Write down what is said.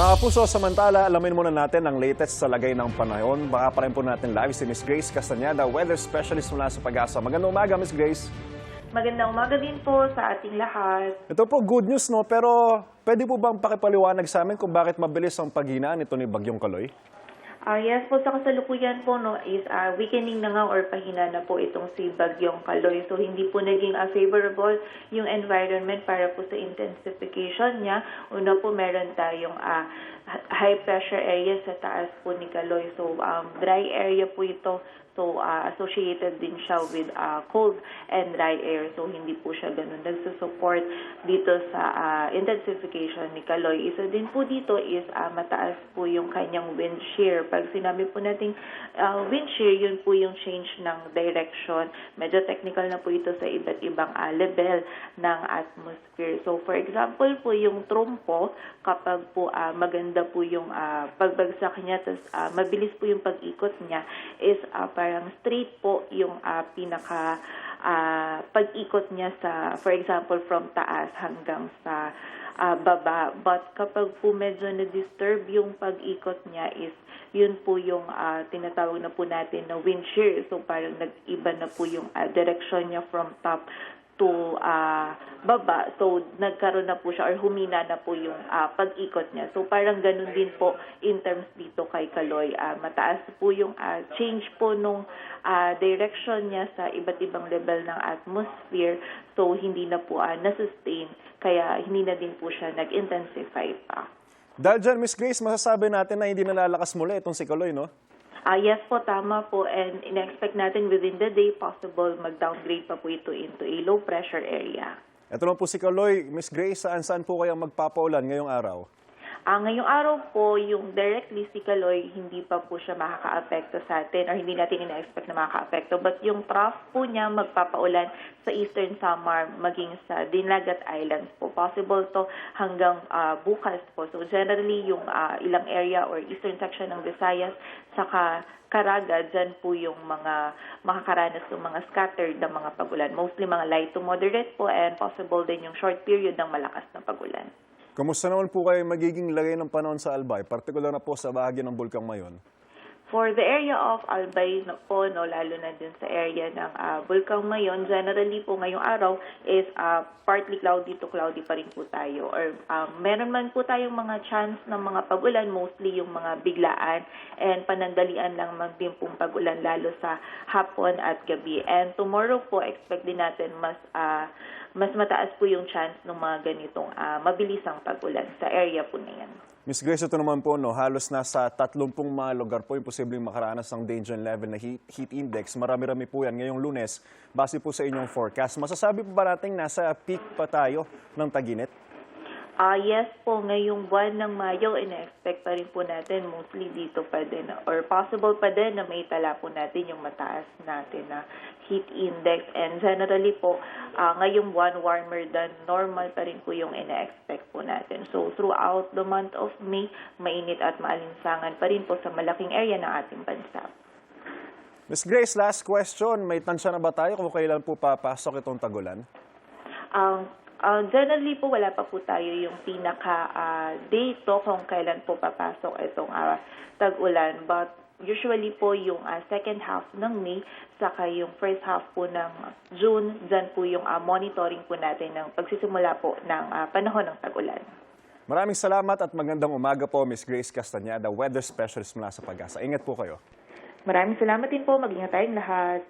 Mga puso, samantala, alamin muna natin ang latest sa lagay ng panahon. Baka pa rin po natin live si Miss Grace Castañeda, weather specialist mula sa Pag-asa. Magandang umaga, Miss Grace. Magandang umaga din po sa ating lahat. Ito po, good news, no? Pero pwede po bang pakipaliwanag sa amin kung bakit mabilis ang paghinaan nito ni Bagyong Kaloy? Yes po, sa kasalukuyan po no, is weakening na nga or pahina na po itong si Bagyong Kaloy. So hindi po naging favorable yung environment para po sa intensification niya. Una po meron tayong high pressure area sa taas po ni Kaloy. So dry area po ito. So, associated din siya with cold and dry air. So, hindi po siya ganun nagsusupport dito sa intensification ni Kaloy. Isa din po dito is mataas po yung kanyang wind shear. Pag sinabi po natin wind shear, yun po yung change ng direction. Medyo technical na po ito sa iba't ibang level ng atmosphere. So, for example po, yung trompo, kapag po maganda po yung pagbagsak niya, tas mabilis po yung pag-ikot niya, is parang straight po yung pinaka pag-ikot niya sa, for example, from taas hanggang sa baba. But kapag po medyo na-disturb yung pag-ikot niya is yun po yung tinatawag na po natin na wind shear. So parang nag-iba na po yung direction niya from top to baba. So, nagkaroon na po siya or humina na po yung pag-ikot niya. So, parang ganun din po in terms dito kay Kaloy. Mataas po yung change po nung direction niya sa iba't ibang level ng atmosphere. So, hindi na po na-sustain. Kaya, hindi na din po siya nag-intensify pa. Dahil dyan, Miss Grace, masasabi natin na hindi nalalakas muli itong si Kaloy, no? Yes po, tama po. And in-expect natin within the day, possible mag-downgrade pa po ito into a low pressure area. Ito naman po si Kaloy. Miss Grace, saan po kayang magpapaulan ngayong araw? Ngayong araw po, yung directly si Kaloy, hindi pa po siya makaka-apekto sa atin or hindi natin ina-expect na makaka-apekto. But yung trough po niya magpapaulan sa Eastern Samar maging sa Dinagat Islands po. Possible to hanggang bukas po. So generally, yung ilang area or eastern section ng Visayas, saka Caraga, dyan po yung mga makakaranas ng mga scattered na mga pagulan. Mostly mga light to moderate po and possible din yung short period ng malakas na pagulan. Kumusta naman po kayo magiging lagay ng panahon sa Albay, partikular na po sa bahagi ng Bulkang Mayon? For the area of Albay po, lalo na din sa area ng Bulkang Mayon, generally po ngayong araw is partly cloudy to cloudy pa rin po tayo. Or meron man po tayong mga chance ng mga pagulan, mostly yung mga biglaan and panandalian lang din pong pagulan lalo sa hapon at gabi. And tomorrow po, expect din natin mas mataas po yung chance ng mga ganitong mabilisang pagulan sa area po na yan. Miss Grace, ito naman po, no, halos nasa 30 mga lugar po yung posibleng makaranas ng danger level na heat index. Marami-rami po yan ngayong Lunes, base po sa inyong forecast. Masasabi po ba natin nasa peak pa tayo ng tag-init? Yes po, ngayong buwan ng Mayo, ina-expect pa rin po natin mostly dito pa din or possible pa din na may tala po natin yung mataas natin na heat index. And generally po, ngayong buwan warmer than normal pa rin po yung ina-expect po natin. So throughout the month of May, mainit at maalinsangan pa rin po sa malaking area ng ating bansa. Miss Grace, last question. May tansya na ba tayo kung kailan po papasok itong tagulan? Generally po, wala pa po tayo yung pinaka-date kung kailan po papasok itong tag-ulan. But usually po yung second half ng May, saka yung first half po ng June, dyan po yung monitoring po natin ng pagsisimula po ng panahon ng tag-ulan. Maraming salamat at magandang umaga po, Miss Grace Castañeda, weather specialist mula sa Pag-asa. Ingat po kayo. Maraming salamat din po. Mag-ingat tayong lahat.